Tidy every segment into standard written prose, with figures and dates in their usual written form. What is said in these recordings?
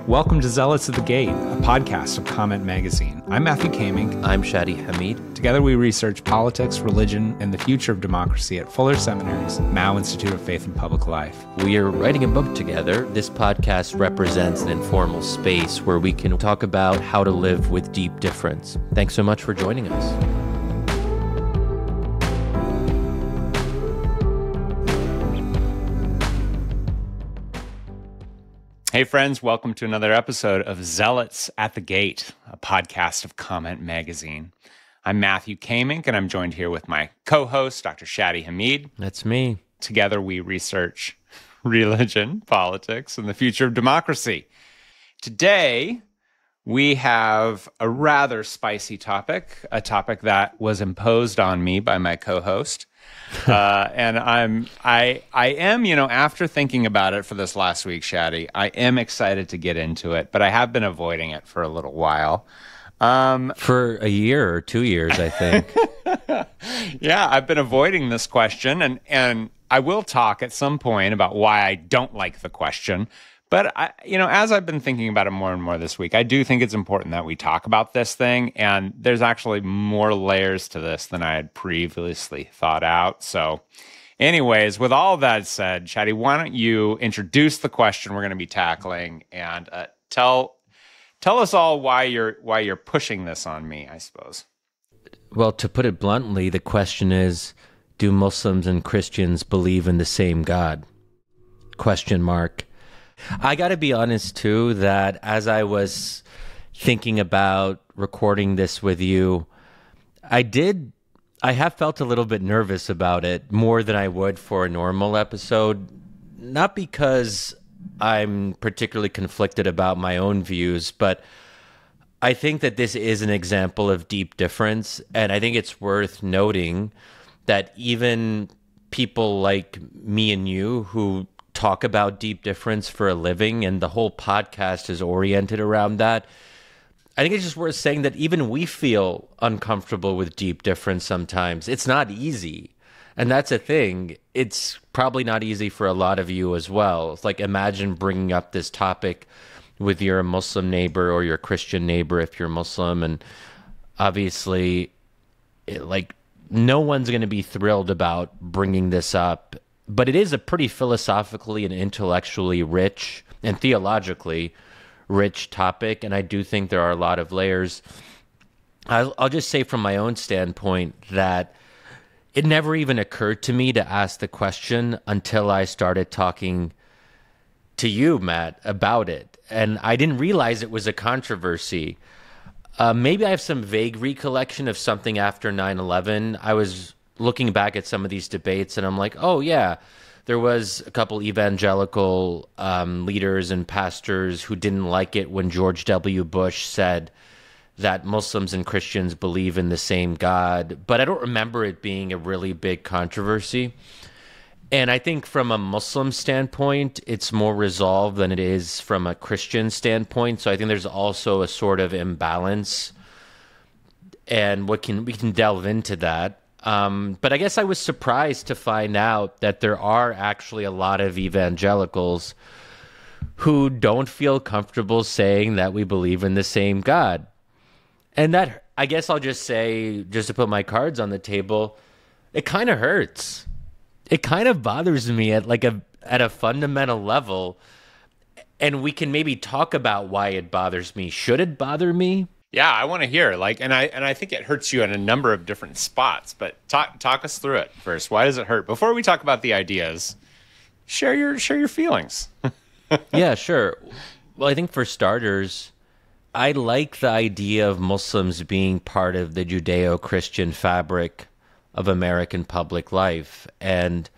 Welcome to Zealots at the Gate, a podcast of Comment Magazine. I'm Matthew Kaemingk. I'm Shadi Hamid. Together we research politics, religion, and the future of democracy at Fuller Seminary's Mao Institute of Faith and Public Life. We are writing a book together. This podcast represents an informal space where we can talk about how to live with deep difference. Thanks so much for joining us. Hey friends, welcome to another episode of Zealots at the Gate, a podcast of Comment Magazine. I'm Matthew Kaemingk, and I'm joined here with my co-host, Dr. Shadi Hamid. That's me. Together we research religion, politics, and the future of democracy. Today, we have a rather spicy topic, a topic that was imposed on me by my co-host. And I am, after thinking about it for this last week, Shadi, I am excited to get into it, but I have been avoiding it for a little while. For a year or 2 years, I think. Yeah, I've been avoiding this question, and I will talk at some point about why I don't like the question. But, as I've been thinking about it more and more this week, I do think it's important that we talk about this thing. And there's actually more layers to this than I had previously thought out. So anyways, with all that said, Shadi, why don't you introduce the question we're going to be tackling and tell us all why you're pushing this on me, I suppose. Well, to put it bluntly, the question is, do Muslims and Christians believe in the same God? ? I got to be honest, too, that as I was thinking about recording this with you, I have felt a little bit nervous about it, more than I would for a normal episode. Not because I'm particularly conflicted about my own views, but I think that this is an example of deep difference, and I think it's worth noting that even people like me and you who talk about deep difference for a living, and the whole podcast is oriented around that, I think it's just worth saying that even we feel uncomfortable with deep difference sometimes. It's not easy, and that's a thing. It's probably not easy for a lot of you as well. It's like, imagine bringing up this topic with your Muslim neighbor or your Christian neighbor if you're Muslim, and obviously no one's going to be thrilled about bringing this up. But it is a pretty philosophically and intellectually rich and theologically rich topic, and I do think there are a lot of layers. I'll just say from my own standpoint that it never even occurred to me to ask the question until I started talking to you, Matt, about it. And I didn't realize it was a controversy. Maybe I have some vague recollection of something after 9/11. I was looking back at some of these debates, and I'm like, oh yeah, there was a couple evangelical leaders and pastors who didn't like it when George W. Bush said that Muslims and Christians believe in the same God, but I don't remember it being a really big controversy. And I think from a Muslim standpoint, it's more resolved than it is from a Christian standpoint, so I think there's also a sort of imbalance, and we can delve into that. But I guess I was surprised to find out that there are actually a lot of evangelicals who don't feel comfortable saying that we believe in the same God. And that, I guess I'll just say, just to put my cards on the table, it kind of hurts. It kind of bothers me at a fundamental level. And we can maybe talk about why it bothers me. Should it bother me? Yeah, I want to hear. And I think it hurts you in a number of different spots. But talk us through it first. Why does it hurt? Before we talk about the ideas, share your feelings. Yeah, sure. Well, I think for starters, I like the idea of Muslims being part of the Judeo-Christian fabric of American public life. And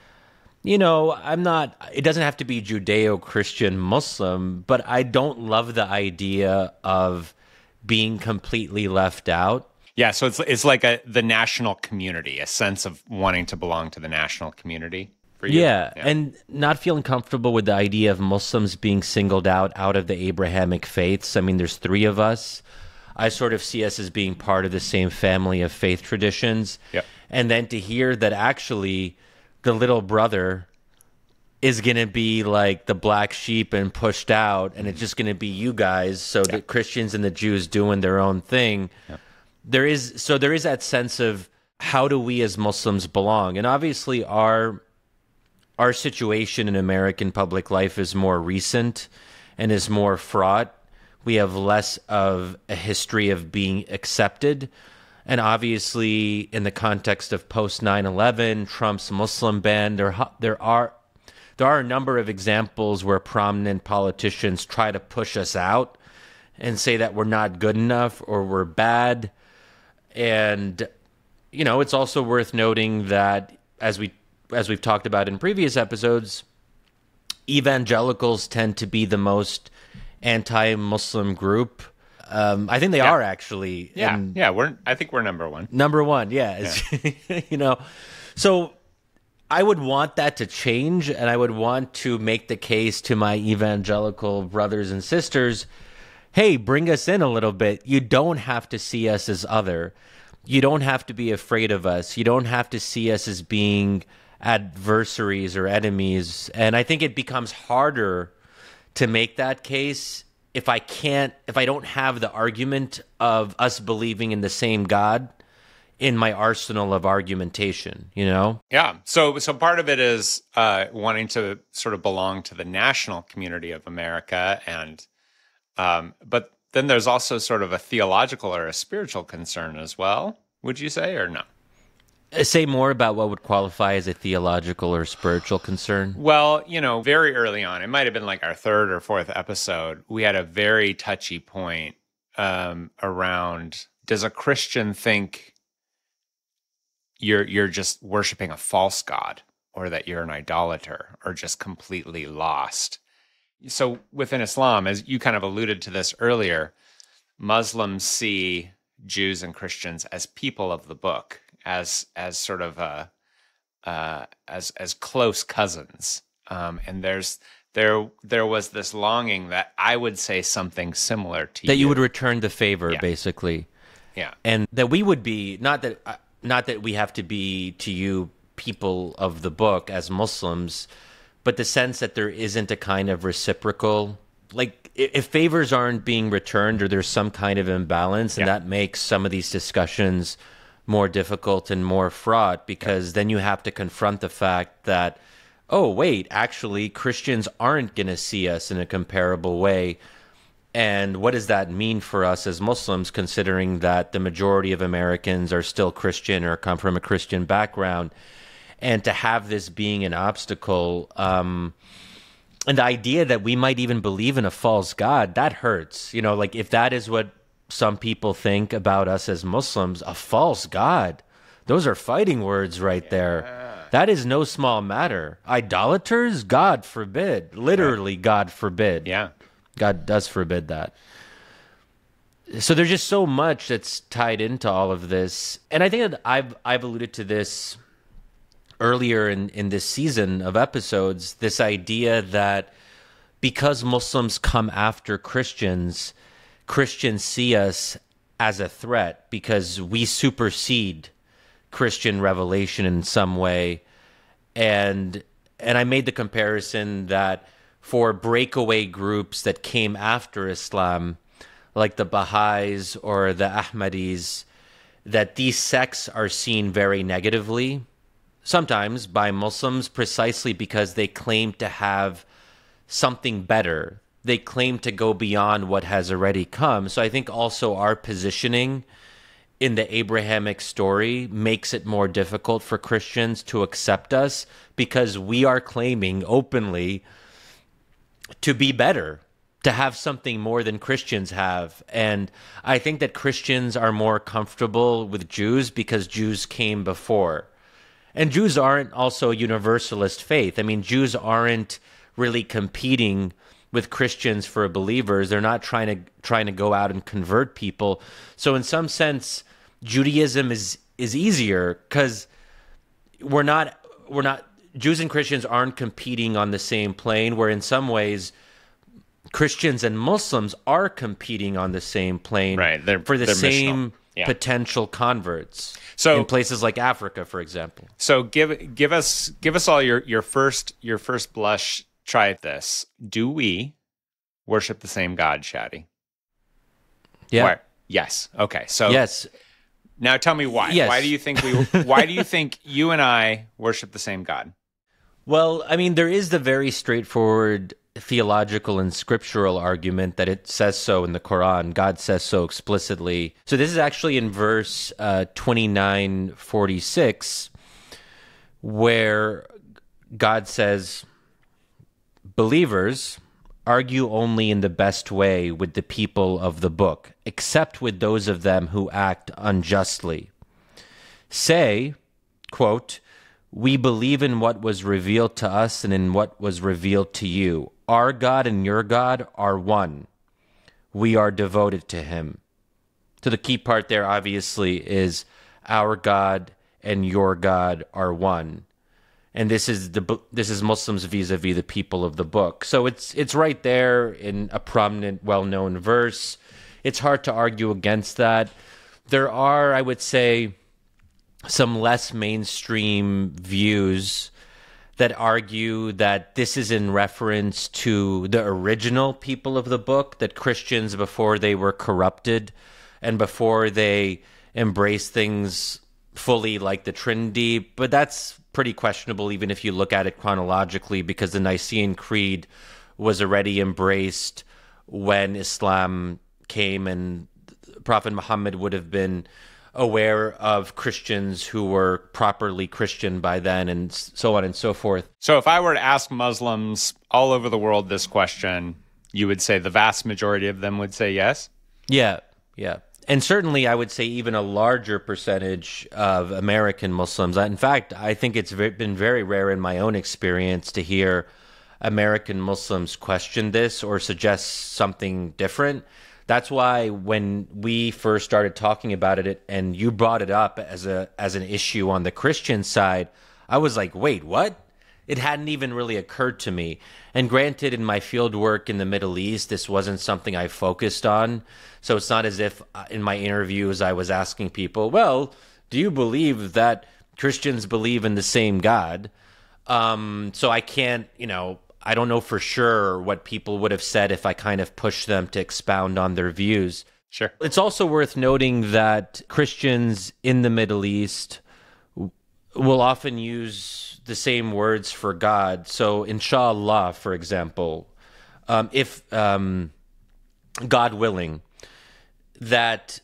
it doesn't have to be Judeo-Christian Muslim, but I don't love the idea of being completely left out. Yeah, so it's like the national community, a sense of wanting to belong to the national community for you. Yeah, and not feeling comfortable with the idea of Muslims being singled out of the Abrahamic faiths. I mean, there's 3 of us. I sort of see us as being part of the same family of faith traditions. Yep. And then to hear that actually the little brother is going to be like the black sheep and pushed out, and it's just going to be you guys. So the Christians and the Jews doing their own thing. Yeah. There is that sense of, how do we as Muslims belong? And obviously our situation in American public life is more recent and is more fraught. We have less of a history of being accepted. And obviously in the context of post 9/11, Trump's Muslim ban, there are a number of examples where prominent politicians try to push us out and say that we're not good enough or we're bad. And, you know, it's also worth noting that, as we've talked about in previous episodes, evangelicals tend to be the most anti-Muslim group. I think they are actually. I think we're number one. Number one, yeah. You know, so I would want that to change, and I would want to make the case to my evangelical brothers and sisters, hey, bring us in a little bit. You don't have to see us as other. You don't have to be afraid of us. You don't have to see us as being adversaries or enemies. And I think it becomes harder to make that case if I don't have the argument of us believing in the same God in my arsenal of argumentation, you know? Yeah. So part of it is wanting to sort of belong to the national community of America, and but then there's also sort of a theological or a spiritual concern as well, would you say, or no? Say more about what would qualify as a theological or spiritual concern. Well, you know, very early on, it might have been like our third or fourth episode, we had a very touchy point around, does a Christian think you're just worshiping a false god, or that you're an idolater, or just completely lost? So within Islam, as you kind of alluded to this earlier, Muslims see Jews and Christians as people of the book, as sort of as close cousins, and there was this longing that I would say something similar to that you would return the favor, basically, and that we would be not that we have to be to you people of the book as Muslims, but the sense that there isn't a kind of reciprocal, like if favors aren't being returned or there's some kind of imbalance, and that makes some of these discussions more difficult and more fraught, because then you have to confront the fact that, oh, wait, actually Christians aren't going to see us in a comparable way. And what does that mean for us as Muslims, considering that the majority of Americans are still Christian or come from a Christian background? And to have this being an obstacle, and the idea that we might even believe in a false god, that hurts. You know, like if that is what some people think about us as Muslims, a false god, those are fighting words right there. That is no small matter. Idolaters, God forbid. Literally, God forbid. Yeah. God does forbid that. So there's just so much that's tied into all of this. And I think that I've alluded to this earlier in this season of episodes, this idea that because Muslims come after Christians, Christians see us as a threat because we supersede Christian revelation in some way. And I made the comparison that for breakaway groups that came after Islam, like the Baha'is or the Ahmadis, that these sects are seen very negatively, sometimes by Muslims, precisely because they claim to have something better. They claim to go beyond what has already come. So I think also our positioning in the Abrahamic story makes it more difficult for Christians to accept us, because we are claiming openly to be better, to have something more than Christians have. And I think that Christians are more comfortable with Jews because Jews came before. And Jews aren't also a universalist faith. I mean, Jews aren't really competing with Christians for believers. They're not trying to go out and convert people. So in some sense, Judaism is easier because we're not Jews and Christians aren't competing on the same plane, where in some ways Christians and Muslims are competing on the same plane, right? For the same potential converts So in places like Africa, for example. So give us all your first blush try at this. Do we worship the same God, Shadi? Yeah. Why? Yes. Okay. So yes. Now tell me why. Yes. Why do you think you and I worship the same God? Well, I mean, there is the very straightforward theological and scriptural argument that it says so in the Quran. God says so explicitly. So this is actually in verse 29:46, where God says, "Believers argue only in the best way with the people of the book, except with those of them who act unjustly. Say, quote, we believe in what was revealed to us and in what was revealed to you. Our God and your God are one. We are devoted to him." So the key part there, obviously, is our God and your God are one. And this is Muslims vis-a-vis the people of the book. So it's right there in a prominent, well-known verse. It's hard to argue against that. There are, I would say, some less mainstream views that argue that this is in reference to the original people of the book, that Christians, before they were corrupted and before they embraced things fully like the Trinity. But that's pretty questionable, even if you look at it chronologically, because the Nicene Creed was already embraced when Islam came, and Prophet Muhammad would have been aware of Christians who were properly Christian by then, and so on and so forth. So if I were to ask Muslims all over the world this question, you would say the vast majority of them would say yes? Yeah. And certainly I would say even a larger percentage of American Muslims. In fact, I think it's been very rare in my own experience to hear American Muslims question this or suggest something different. That's why when we first started talking about it and you brought it up as an issue on the Christian side, I was like, wait, what? It hadn't even really occurred to me. And granted, in my field work in the Middle East, this wasn't something I focused on. So it's not as if in my interviews I was asking people, well, do you believe that Christians believe in the same God? So I can't, I don't know for sure what people would have said if I kind of pushed them to expound on their views. Sure. It's also worth noting that Christians in the Middle East will often use the same words for God. So, inshallah, for example, if God willing, that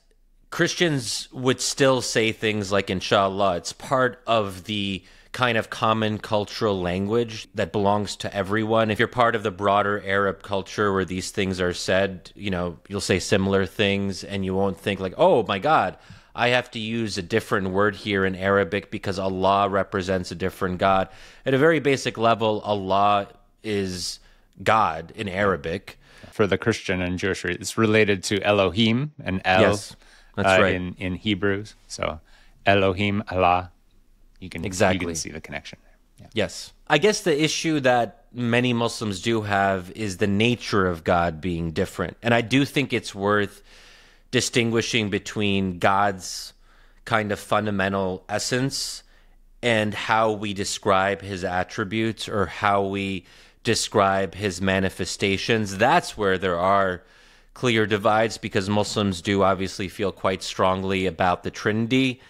Christians would still say things like inshallah. It's part of the kind of common cultural language that belongs to everyone. If you're part of the broader Arab culture where these things are said, you'll say similar things and you won't think like, oh my God, I have to use a different word here in Arabic because Allah represents a different God. At a very basic level, Allah is God in Arabic. For the Christian and Jewish, it's related to Elohim and El. Yes, that's right. In Hebrews. So Elohim, Allah. You can see the connection there. Yeah. Yes. I guess the issue that many Muslims do have is the nature of God being different. And I do think it's worth distinguishing between God's kind of fundamental essence and how we describe his attributes or how we describe his manifestations. That's where there are clear divides, because Muslims do obviously feel quite strongly about the Trinity,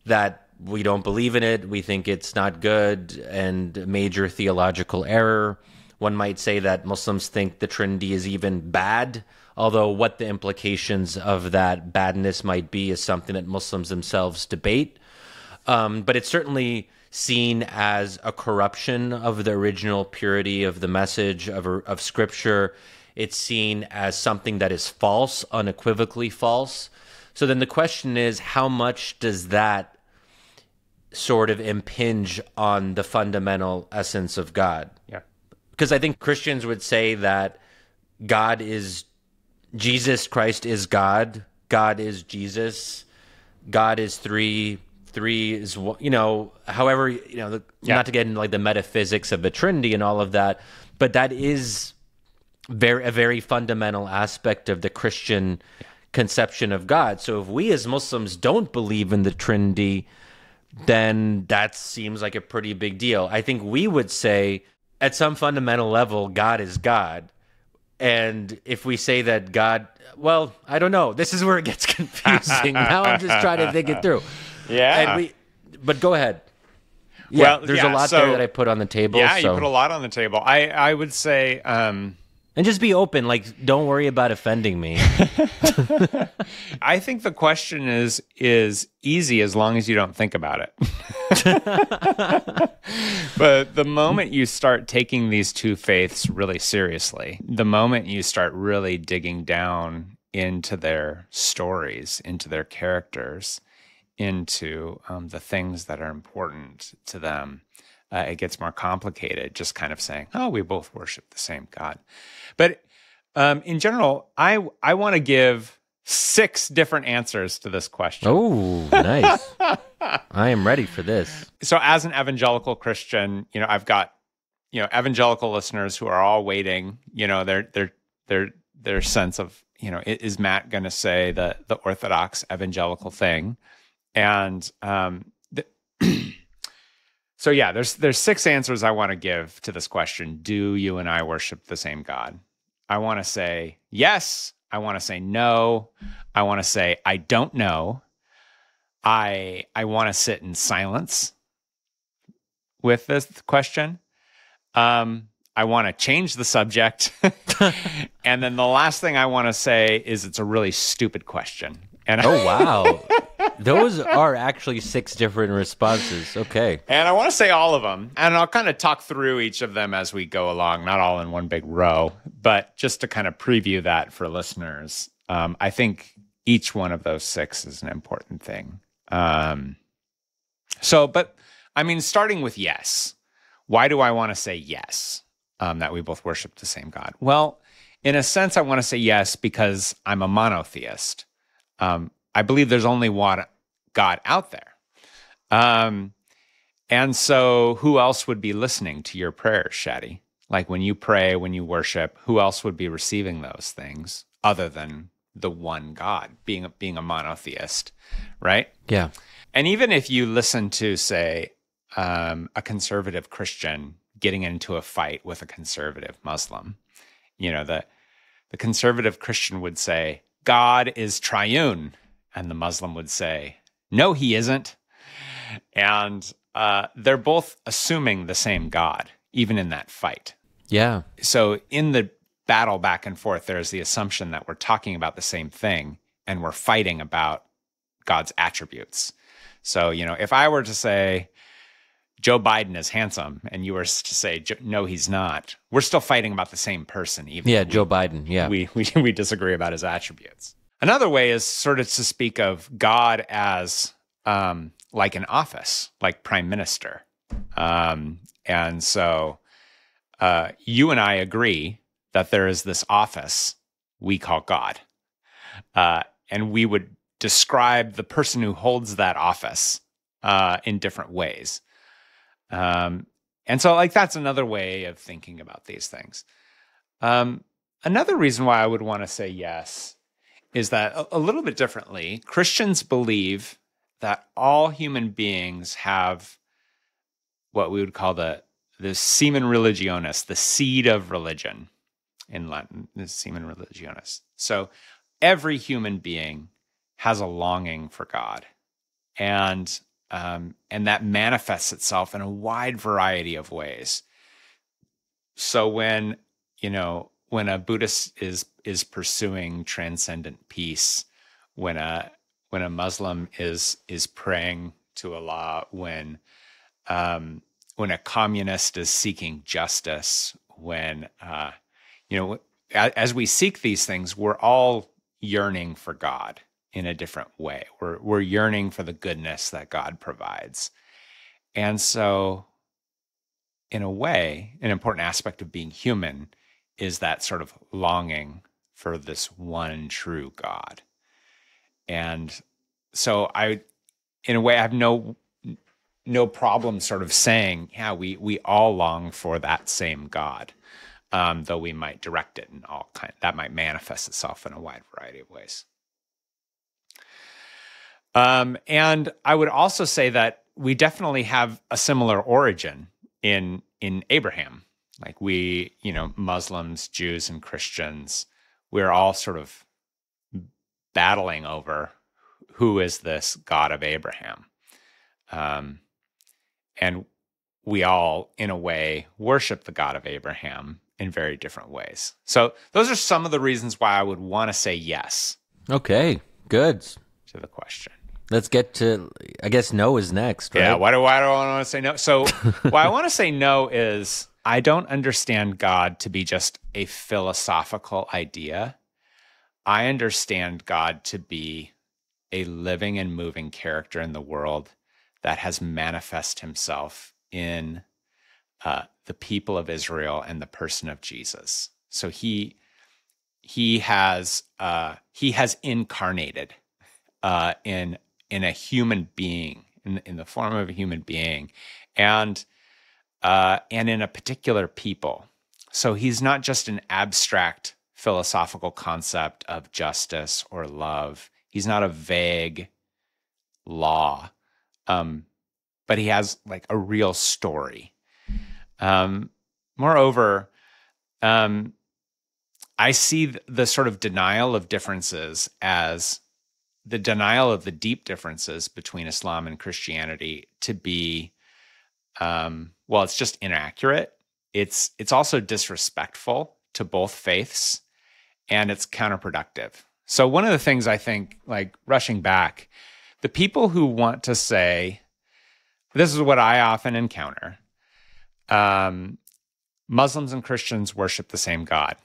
that we don't believe in it, we think it's not good, and a major theological error. One might say that Muslims think the Trinity is even bad, although what the implications of that badness might be is something that Muslims themselves debate. But it's certainly seen as a corruption of the original purity of the message of Scripture. It's seen as something that is false, unequivocally false. So then the question is, how much does that sort of impinge on the fundamental essence of God? Yeah. Because I think Christians would say that God is Jesus Christ is God. God is Jesus. God is three is, however, not to get into like the metaphysics of the Trinity and all of that, but that is a very fundamental aspect of the Christian conception of God. So if we as Muslims don't believe in the Trinity, then that seems like a pretty big deal. I think we would say at some fundamental level, God is God. And if we say that God, well, I don't know. This is where it gets confusing. Now I'm just trying to think it through. Yeah. But go ahead. Yeah, Well, there's a lot there that I put on the table. Yeah, so. you put a lot on the table. I would say... and just be open. Like, don't worry about offending me. I think the question is easy as long as you don't think about it. But the moment you start taking these two faiths really seriously, the moment you start really digging down into their stories, into their characters, into the things that are important to them, it gets more complicated, just kind of saying, oh, we both worship the same God. But in general, I want to give 6 different answers to this question. Oh, nice. I am ready for this. So as an evangelical Christian, I've got, evangelical listeners who are all waiting, their sense of, is Matt going to say the Orthodox evangelical thing? And so yeah, there's 6 answers I want to give to this question. Do you and I worship the same God? I want to say yes. I want to say no. I want to say I don't know. I want to sit in silence with this question. I want to change the subject. And then the last thing I want to say is it's a really stupid question. And oh, wow. Those are actually 6 different responses. Okay. And I want to say all of them. And I'll kind of talk through each of them as we go along, not all in one big row, but just to kind of preview that for listeners. I think each one of those 6 is an important thing. Starting with yes. Why do I want to say yes, that we both worship the same God? Well, in a sense, I want to say yes because I'm a monotheist. I believe there's only one God out there. And so who else would be listening to your prayers, Shadi? Like when you pray, when you worship, who else would be receiving those things other than the one God, being a monotheist, right? Yeah. And even if you listen to, say, a conservative Christian getting into a fight with a conservative Muslim, the conservative Christian would say, God is triune. And the Muslim would say, no, he isn't. And they're both assuming the same God, even in that fight. Yeah. So in the battle back and forth, there's the assumption that we're talking about the same thing and we're fighting about God's attributes. So, if I were to say, Joe Biden is handsome, and you were to say, no, he's not, we're still fighting about the same person. Even Joe Biden, yeah. We disagree about his attributes. Another way is sort of to speak of God as like an office, like prime minister. And so you and I agree that there is this office we call God. And we would describe the person who holds that office in different ways. And so that's another way of thinking about these things. Another reason why I would want to say yes is that a little bit differently, Christians believe that all human beings have what we would call the semen religionis, the seed of religion in Latin, the semen religionis. So every human being has a longing for God, and that manifests itself in a wide variety of ways. So when a Buddhist is pursuing transcendent peace, when a Muslim is praying to Allah, when a communist is seeking justice, when as we seek these things, we're all yearning for God in a different way. We're yearning for the goodness that God provides. And so, in a way, an important aspect of being human is that sort of longing for this one true God. And so in a way, I have no problem sort of saying, yeah, we all long for that same God, though we might direct it in that might manifest itself in a wide variety of ways. And I would also say that we definitely have a similar origin in Abraham. Like Muslims, Jews, and Christians, we're all sort of battling over who is this God of Abraham. And we all, in a way, worship the God of Abraham in very different ways. So those are some of the reasons why I would want to say yes. Okay, good. To the question. Let's get to, I guess no is next, right? Yeah, why do I want to say no? So why I want to say no is I don't understand God to be just a philosophical idea. I understand God to be a living and moving character in the world that has manifest himself in the people of Israel and the person of Jesus. So he has incarnated in a human being, in the form of a human being, and in a particular people. So he's not just an abstract philosophical concept of justice or love. He's not a vague law, but he has like a real story. Moreover, I see the sort of denial of differences as the denial of the deep differences between Islam and Christianity to be, it's just inaccurate. It's also disrespectful to both faiths, and it's counterproductive. So one of the things I think, like rushing back, the people who want to say, this is what I often encounter, Muslims and Christians worship the same God.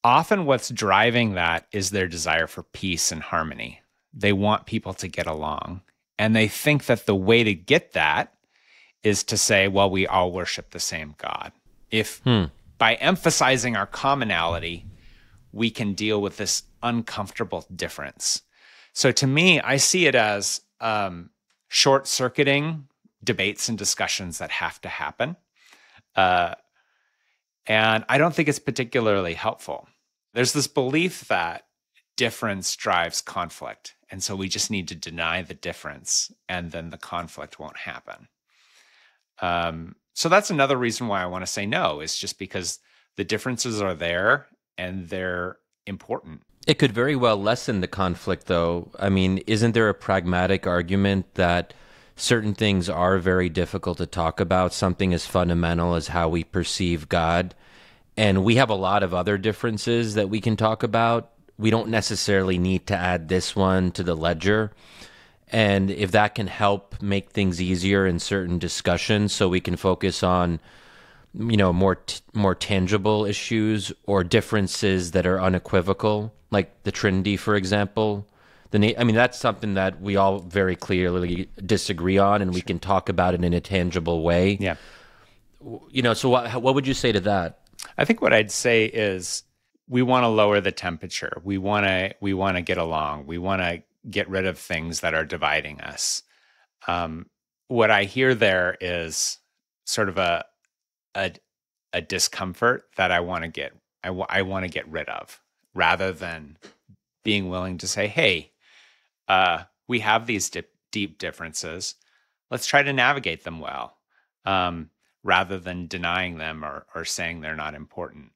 Often what's driving that is their desire for peace and harmony. They want people to get along. And they think that the way to get that is to say, well, we all worship the same God. If by emphasizing our commonality, we can deal with this uncomfortable difference. So to me, I see it as short-circuiting debates and discussions that have to happen. And I don't think it's particularly helpful. There's this belief that difference drives conflict. And so we just need to deny the difference, and then the conflict won't happen. So that's another reason why I want to say no, is just because the differences are there and they're important. It could very well lessen the conflict, though. I mean, isn't there a pragmatic argument that certain things are very difficult to talk about, something as fundamental as how we perceive God? And we have a lot of other differences that we can talk about. We don't necessarily need to add this one to the ledger. And if that can help make things easier in certain discussions so we can focus on, more tangible issues or differences that are unequivocal, like the Trinity, for example. That's something that we all very clearly disagree on, and we can talk about it in a tangible way. Yeah. So what would you say to that? I think what I'd say is we want to lower the temperature. We want to get along. We want to get rid of things that are dividing us. What I hear there is sort of a discomfort that I want to get rid of, rather than being willing to say, hey, we have these deep differences. Let's try to navigate them well, rather than denying them or saying they're not important.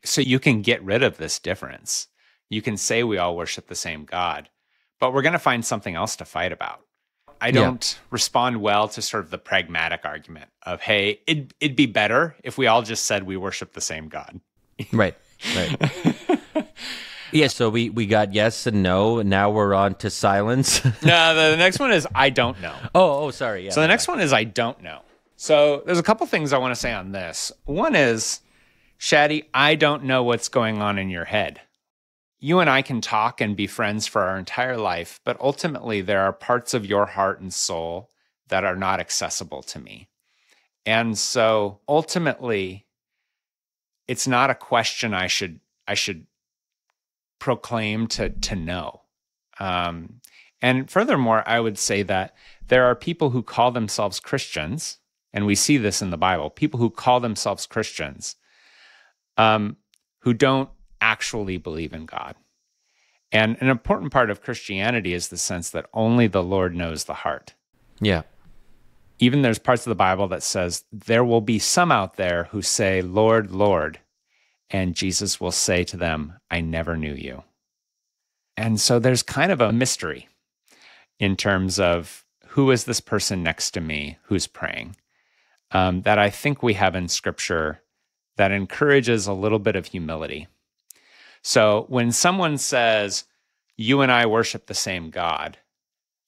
So you can get rid of this difference. You can say we all worship the same God, but we're going to find something else to fight about. I don't respond well to sort of the pragmatic argument of, hey, it'd be better if we all just said we worship the same God. Right. Yeah, so we got yes and no, and now we're on to silence. No, the next one is I don't know. Oh, sorry. Yeah. So the next one is I don't know. So there's a couple things I want to say on this. One is, Shadi, I don't know what's going on in your head. You and I can talk and be friends for our entire life, but ultimately there are parts of your heart and soul that are not accessible to me. And so ultimately, it's not a question I should proclaim to know. And furthermore, I would say that there are people who call themselves Christians, and we see this in the Bible, people who call themselves Christians, who don't actually believe in God. And an important part of Christianity is the sense that only the Lord knows the heart. Yeah. Even there's parts of the Bible that says there will be some out there who say, Lord, Lord, and Jesus will say to them, I never knew you. And so there's kind of a mystery in terms of who is this person next to me who's praying, that I think we have in Scripture that encourages a little bit of humility. So when someone says, you and I worship the same God,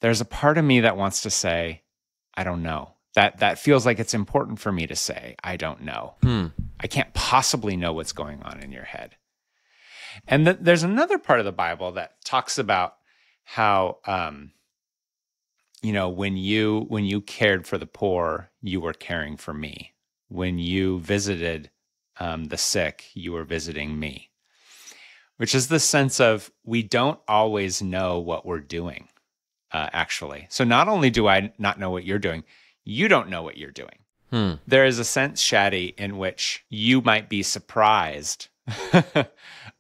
there's a part of me that wants to say, I don't know. That feels like it's important for me to say, I don't know. I can't possibly know what's going on in your head. And there's another part of the Bible that talks about how, when you cared for the poor, you were caring for me. When you visited the sick, you were visiting me. Which is the sense of we don't always know what we're doing, actually. So not only do I not know what you're doing, you don't know what you're doing. There is a sense, Shadi, in which you might be surprised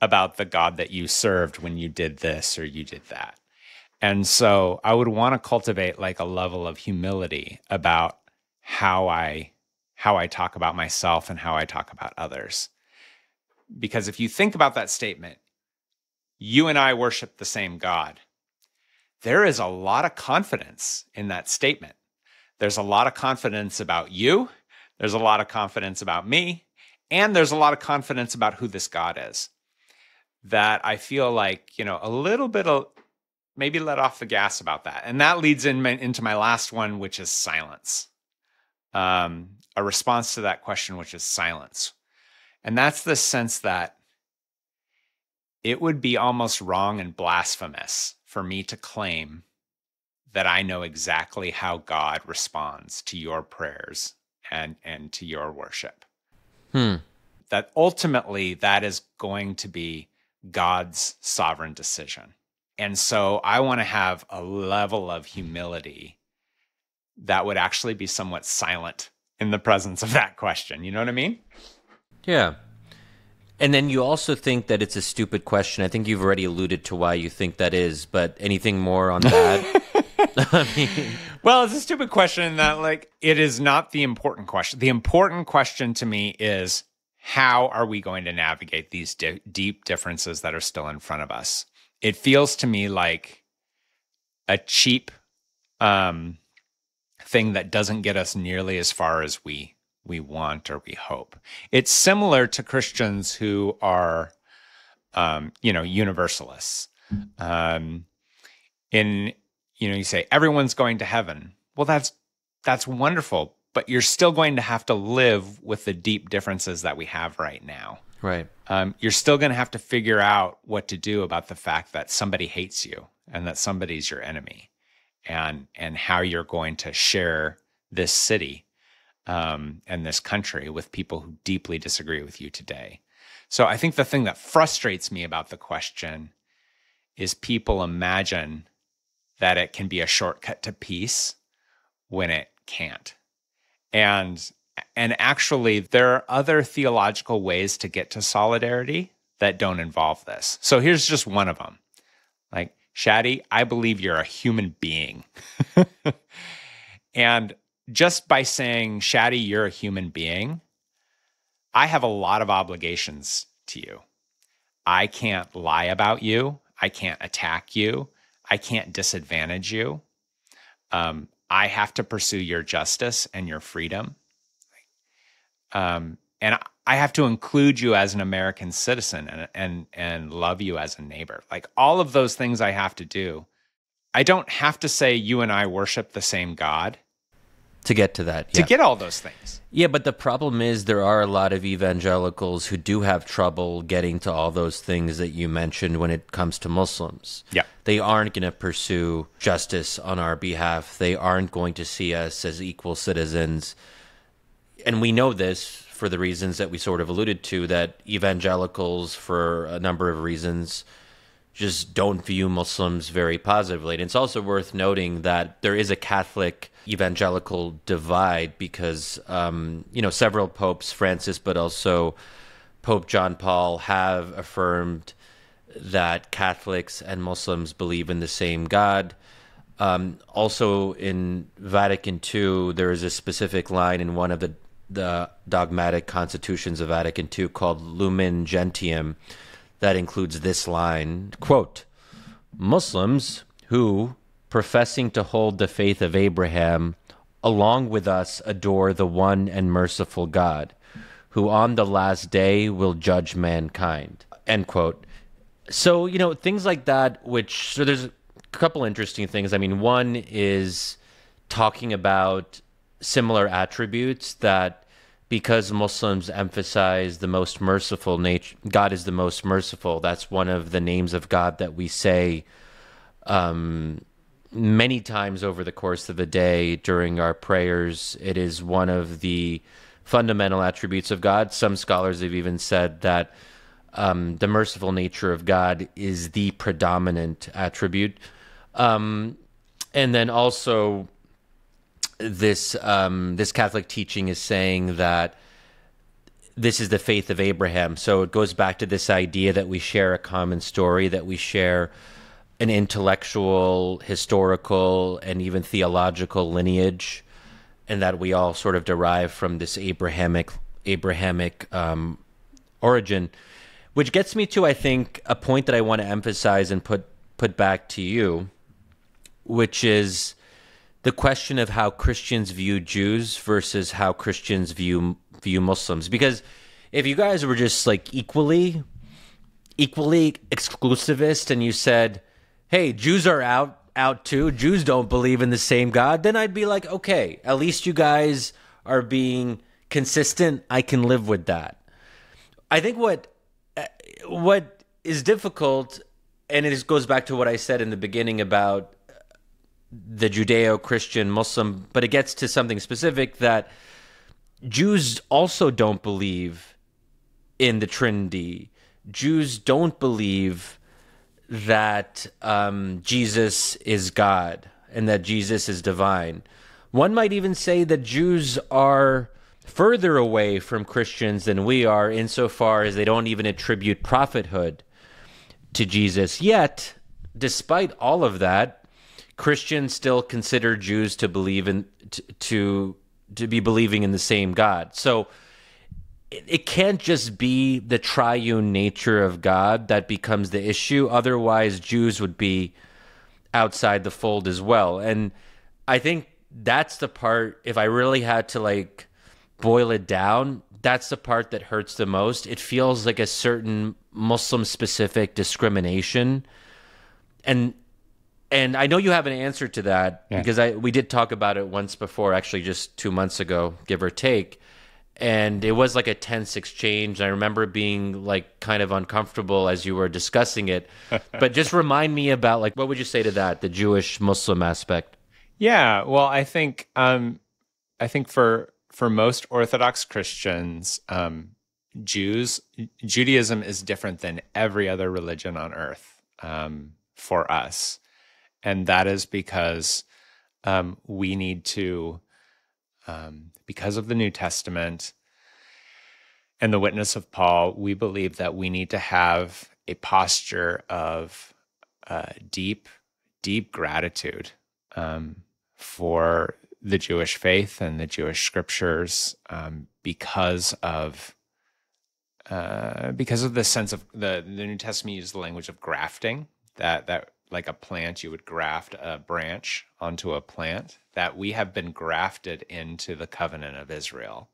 about the God that you served when you did this or you did that. And so I would want to cultivate like a level of humility about how I talk about myself and how I talk about others. Because if you think about that statement, you and I worship the same God, there is a lot of confidence in that statement. There's a lot of confidence about you, there's a lot of confidence about me, and there's a lot of confidence about who this God is. That I feel like, a little bit of maybe let off the gas about that. And that leads into my last one, which is silence. A response to that question, which is silence. And that's the sense that it would be almost wrong and blasphemous for me to claim that I know exactly how God responds to your prayers and to your worship. That ultimately that is going to be God's sovereign decision. And so I want to have a level of humility that would actually be somewhat silent in the presence of that question. You know what I mean? Yeah. And then you also think that it's a stupid question. I think you've already alluded to why you think that is, but anything more on that? Well, it's a stupid question in that, it is not the important question. The important question to me is, how are we going to navigate these deep differences that are still in front of us? It feels to me like a cheap thing that doesn't get us nearly as far as we want or we hope. It's similar to Christians who are, universalists. You say everyone's going to heaven. Well, that's wonderful, but you're still going to have to live with the deep differences that we have right now. Right. You're still going to have to figure out what to do about the fact that somebody hates you and that somebody's your enemy, and how you're going to share this city and this country with people who deeply disagree with you today. So I think the thing that frustrates me about the question is people imagine that it can be a shortcut to peace when it can't. And actually, there are other theological ways to get to solidarity that don't involve this. So here's just one of them. Shadi, I believe you're a human being. And just by saying, Shadi, you're a human being, I have a lot of obligations to you. I can't lie about you. I can't attack you. I can't disadvantage you. I have to pursue your justice and your freedom. And I have to include you as an American citizen and love you as a neighbor. All of those things I have to do. I don't have to say you and I worship the same God. To get to that. Yeah. To get all those things. Yeah, but the problem is there are a lot of evangelicals who do have trouble getting to all those things that you mentioned when it comes to Muslims. Yeah. They aren't going to pursue justice on our behalf. They aren't going to see us as equal citizens. And we know this for the reasons that we sort of alluded to, that evangelicals, for a number of reasons, just don't view Muslims very positively. And it's also worth noting that there is a Catholic evangelical divide because, several popes, Francis, but also Pope John Paul, have affirmed that Catholics and Muslims believe in the same God. Also, in Vatican II, there is a specific line in one of the dogmatic constitutions of Vatican II called Lumen Gentium that includes this line, quote, Muslims who, professing to hold the faith of Abraham, along with us adore the one and merciful God, who on the last day will judge mankind, end quote. So, things like that, so there's a couple interesting things. I mean, one is talking about similar attributes that because Muslims emphasize the most merciful nature, God is the most merciful. That's one of the names of God that we say many times over the course of the day during our prayers. It is one of the fundamental attributes of God. Some scholars have even said that the merciful nature of God is the predominant attribute. And then also this Catholic teaching is saying that this is the faith of Abraham. So it goes back to this idea that we share a common story, that we share an intellectual, historical, and even theological lineage, and that we all sort of derive from this Abrahamic origin, which gets me to, I think, a point that I want to emphasize and put back to you, which is the question of how Christians view Jews versus how Christians view Muslims. Because if you guys were just like equally exclusivist and you said, hey, Jews are out too, Jews don't believe in the same God, then I'd be like, okay, at least you guys are being consistent. I can live with that. I think what is difficult, and it goes back to what I said in the beginning about the Judeo-Christian Muslim, but it gets to something specific, that Jews also don't believe in the Trinity. Jews don't believe that Jesus is God and that Jesus is divine. One might even say that Jews are further away from Christians than we are, insofar as they don't even attribute prophethood to Jesus. Yet, despite all of that, Christians still consider Jews to believe in to be believing in the same God. So it can't just be the triune nature of God that becomes the issue. Otherwise, Jews would be outside the fold as well. And I think that's the part, if I really had to boil it down, that's the part that hurts the most. It feels like a certain Muslim-specific discrimination. And I know you have an answer to that, because we did talk about it once before, actually just 2 months ago, give or take. And it was like a tense exchange. I remember being kind of uncomfortable as you were discussing it. But just remind me about what would you say to that, the Jewish Muslim aspect? Yeah, well, I think for most Orthodox Christians, Judaism is different than every other religion on earth for us. And that is because we need to, because of the New Testament and the witness of Paul, we believe that we need to have a posture of deep gratitude for the Jewish faith and the Jewish scriptures, because of the sense of the New Testament uses the language of grafting, that like a plant, you would graft a branch onto a plant, that we have been grafted into the covenant of Israel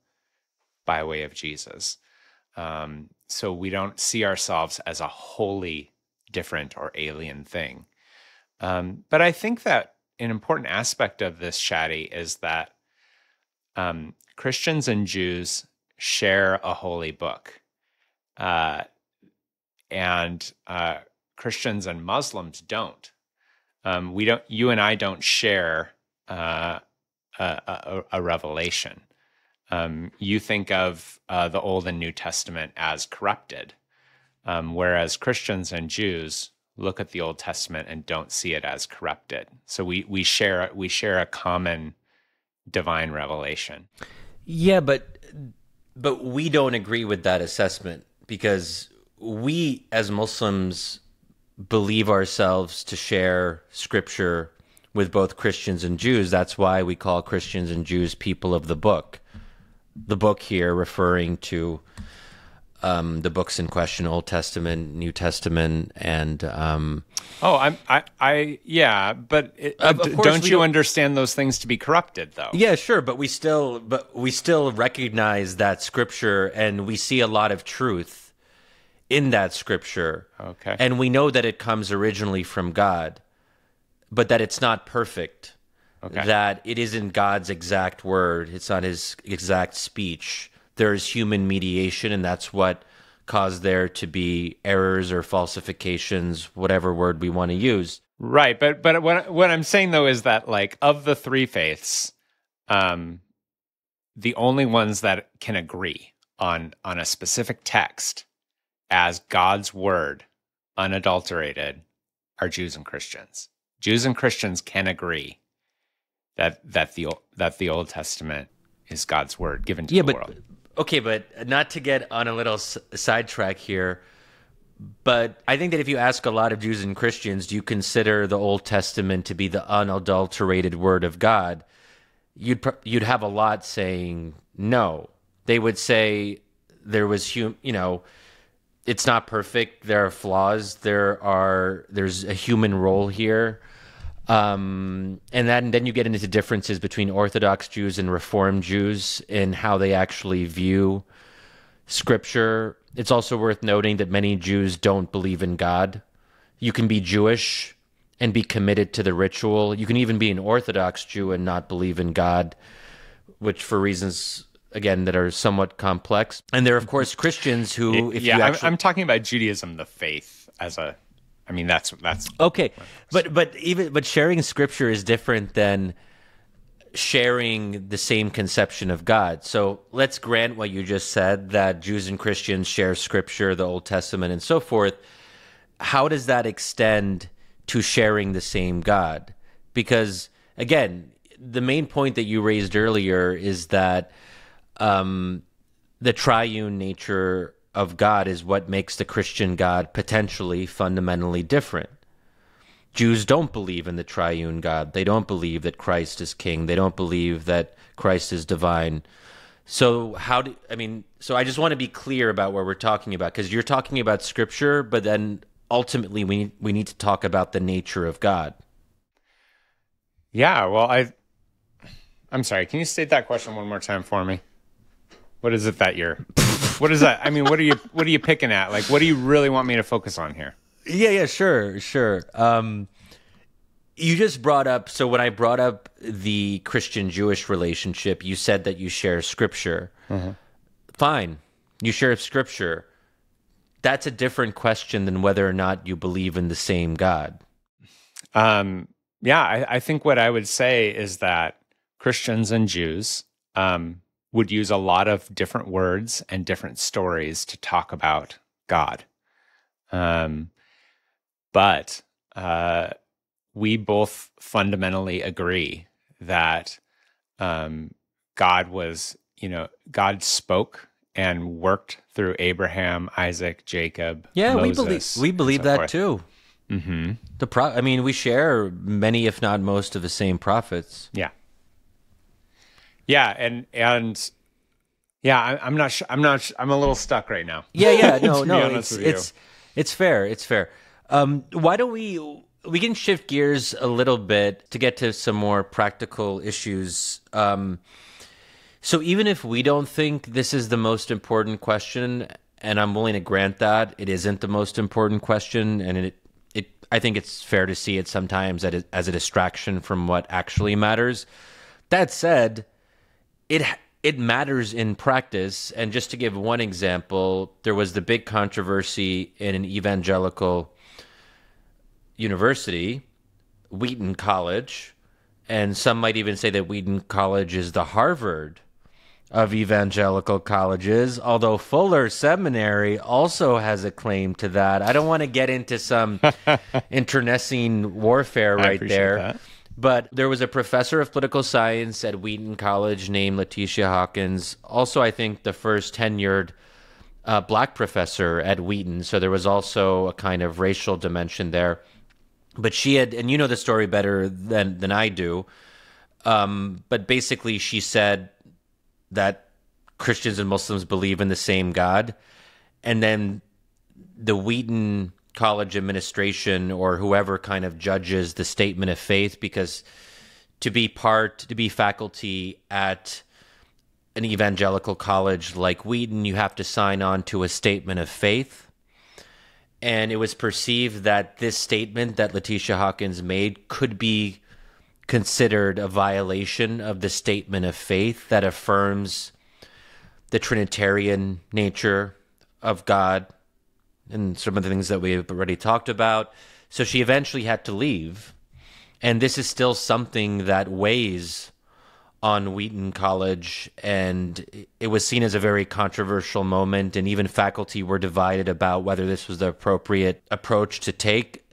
by way of Jesus. So we don't see ourselves as a wholly different or alien thing. But I think that an important aspect of this, Shadi, is that Christians and Jews share a holy book. And Christians and Muslims don't. You and I don't share a revelation. You think of the Old and New Testament as corrupted, whereas Christians and Jews look at the Old Testament and don't see it as corrupted. So we share a common divine revelation. Yeah, but we don't agree with that assessment, because we as Muslims believe ourselves to share scripture with both Christians and Jews. That's why we call Christians and Jews people of the book. The book here referring to the books in question, Old Testament, New Testament, and don't you understand those things to be corrupted, though? Yeah, sure, but we still recognize that scripture, and we see a lot of truth in that scripture. Okay, and we know that it comes originally from God, but that it's not perfect. Okay, that it isn't God's exact word; it's not His exact speech. There's human mediation, and that's what caused there to be errors or falsifications, whatever word we want to use. Right, but what I'm saying though is that, like, of the three faiths, the only ones that can agree on a specific text as God's word, unadulterated, are Jews and Christians. Jews and Christians can agree that the Old Testament is God's word given to the world. Okay, but not to get on a little sidetrack here, but I think that if you ask a lot of Jews and Christians, do you consider the Old Testament to be the unadulterated word of God? You'd have a lot saying no. They would say there was it's not perfect. There are flaws. There's a human role here. And then you get into differences between Orthodox Jews and Reformed Jews in how they actually view Scripture. It's also worth noting that many Jews don't believe in God. You can be Jewish and be committed to the ritual. You can even be an Orthodox Jew and not believe in God, which for reasons, again, that are somewhat complex. And there are, of course, Christians who... I'm talking about Judaism, the faith, as a... I mean, that's okay, but sharing scripture is different than sharing the same conception of God. So let's grant what you just said, that Jews and Christians share scripture, the Old Testament, and so forth. How does that extend to sharing the same God? Because again, the main point that you raised earlier is that the triune nature of God is what makes the Christian God potentially fundamentally different. Jews don't believe in the triune God. They don't believe that Christ is king. They don't believe that Christ is divine. So so I just want to be clear about what we're talking about, because you're talking about scripture, but then ultimately we need to talk about the nature of God. Yeah, well, I'm sorry. Can you state that question one more time for me? What is it that what is that? I mean, what are you picking at? Like, what do you really want me to focus on here? Yeah, sure. You just brought up, so when I brought up the Christian-Jewish relationship, you said that you share scripture. Mm-hmm. Fine. You share scripture. That's a different question than whether or not you believe in the same God. I think what I would say is that Christians and Jews would use a lot of different words and different stories to talk about God. But we both fundamentally agree that God spoke and worked through Abraham, Isaac, Jacob, Moses. We believe that forth. Too. Mm-hmm. We share many, if not most, of the same prophets. Yeah. Yeah, and I'm not sure. I'm a little stuck right now. Yeah. No. It's fair. Why don't we can shift gears a little bit to get to some more practical issues. So even if we don't think this is the most important question, and I'm willing to grant that it isn't the most important question, and I think it's fair to see it sometimes as a distraction from what actually matters. That said, it matters in practice. And just to give one example, there was the big controversy in an evangelical university, Wheaton College, and some might even say that Wheaton College is the Harvard of evangelical colleges, although Fuller Seminary also has a claim to that. I don't want to get into some internecine warfare right there. That. But there was a professor of political science at Wheaton College named Letitia Hawkins, also I think the first tenured black professor at Wheaton, so there was also a kind of racial dimension there. But she had, and you know the story better than I do, but basically she said that Christians and Muslims believe in the same God, and then the Wheaton College administration or whoever kind of judges the statement of faith, because to be faculty at an evangelical college like Wheaton, you have to sign on to a statement of faith. And it was perceived that this statement that Letitia Hawkins made could be considered a violation of the statement of faith that affirms the Trinitarian nature of God and some of the things that we've already talked about. So she eventually had to leave. And this is still something that weighs on Wheaton College, and it was seen as a very controversial moment, and even faculty were divided about whether this was the appropriate approach to take.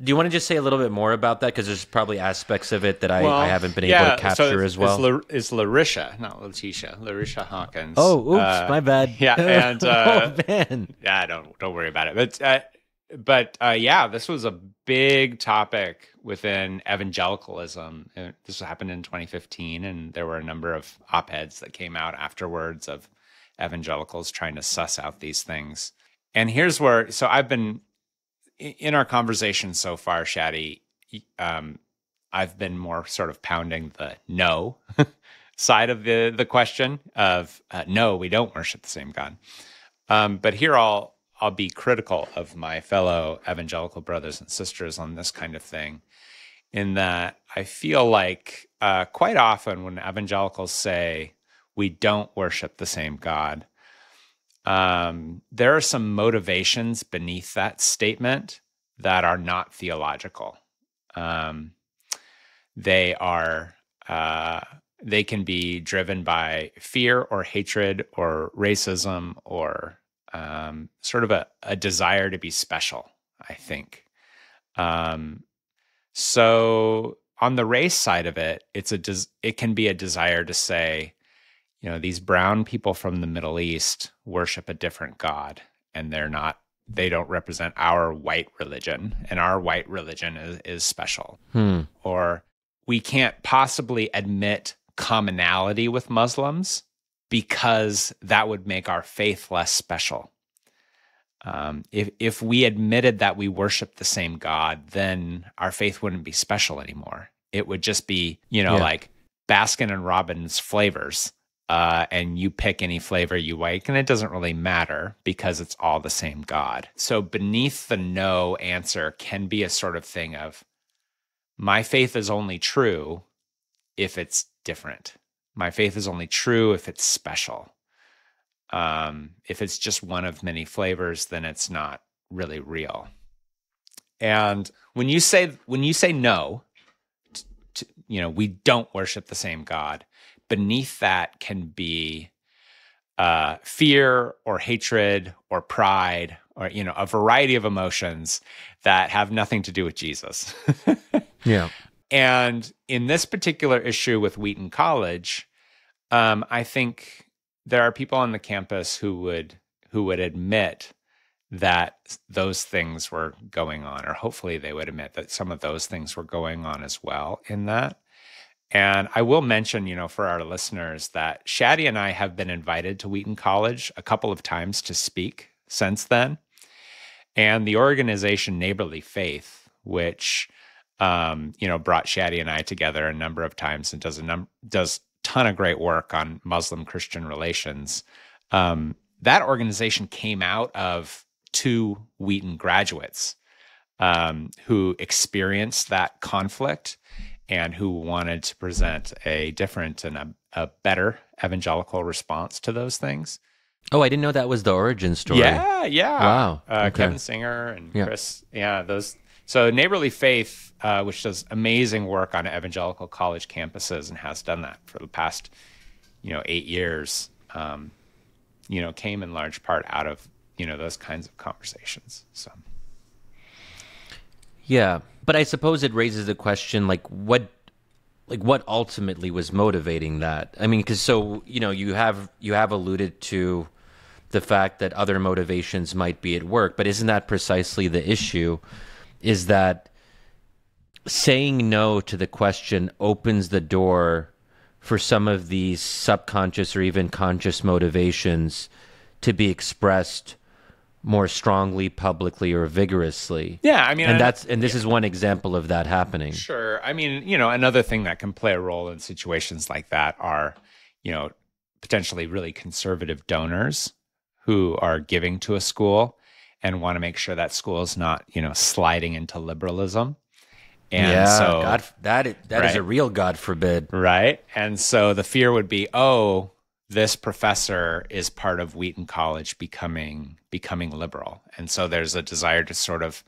Do you want to just say a little bit more about that? Because there's probably aspects of it that I haven't been able to capture as well. It's Larisha, not Letitia. Larisha Hawkins. Oh, oops, my bad. Yeah, and oh man. Yeah, don't worry about it. But yeah, this was a big topic within evangelicalism. This happened in 2015, and there were a number of op-eds that came out afterwards of evangelicals trying to suss out these things. And here's where, so I've been, in our conversation so far, Shadi, I've been more sort of pounding the no side of the question of, no, we don't worship the same God. But here I'll be critical of my fellow evangelical brothers and sisters on this kind of thing, in that I feel like quite often when evangelicals say we don't worship the same God, there are some motivations beneath that statement that are not theological. They can be driven by fear or hatred or racism or sort of a desire to be special, I think. So on the race side of it, it can be a desire to say, you know, these brown people from the Middle East worship a different God, and they don't represent our white religion, and our white religion is special. Or we can't possibly admit commonality with Muslims because that would make our faith less special. If we admitted that we worship the same God, then our faith wouldn't be special anymore. It would just be, like Baskin and Robbins flavors, and you pick any flavor you like, and it doesn't really matter because it's all the same God. So beneath the no answer can be a sort of thing of, my faith is only true if it's different. My faith is only true if it's special. If it's just one of many flavors, then it's not really real. And when you say no, we don't worship the same God, beneath that can be fear or hatred or pride or, a variety of emotions that have nothing to do with Jesus. Yeah. And in this particular issue with Wheaton College, I think there are people on the campus who would admit that those things were going on, or hopefully they would admit that some of those things were going on as well in that. And I will mention, for our listeners, that Shadi and I have been invited to Wheaton College a couple of times to speak since then. And the organization Neighborly Faith, which brought Shadi and I together a number of times and does ton of great work on Muslim-Christian relations. That organization came out of 2 Wheaton graduates who experienced that conflict and who wanted to present a different and a better evangelical response to those things. Oh, I didn't know that was the origin story. Yeah. Wow. Okay. Kevin Singer and Chris. Yeah, those. So Neighborly Faith, which does amazing work on evangelical college campuses and has done that for the past, 8 years, came in large part out of, those kinds of conversations. So. Yeah, but I suppose it raises the question, what ultimately was motivating that? I mean, because you have alluded to the fact that other motivations might be at work. But isn't that precisely the issue? Is that saying no to the question opens the door for some of these subconscious or even conscious motivations to be expressed more strongly, publicly, or vigorously. Yeah, I mean, and this is one example of that happening. Sure. I mean, another thing that can play a role in situations like that are, potentially really conservative donors who are giving to a school and want to make sure that school is not, sliding into liberalism. And so that is a real God forbid. Right. And so the fear would be, oh, this professor is part of Wheaton College becoming liberal. And so there's a desire to sort of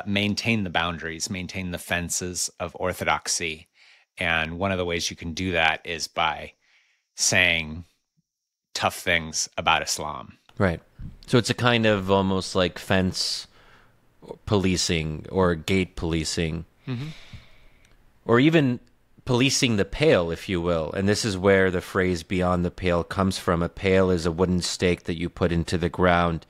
maintain the boundaries, maintain the fences of orthodoxy. And one of the ways you can do that is by saying tough things about Islam. Right. So it's a kind of almost like fence policing or gate policing, or even policing the pale, if you will. And this is where the phrase beyond the pale comes from. A pale is a wooden stake that you put into the ground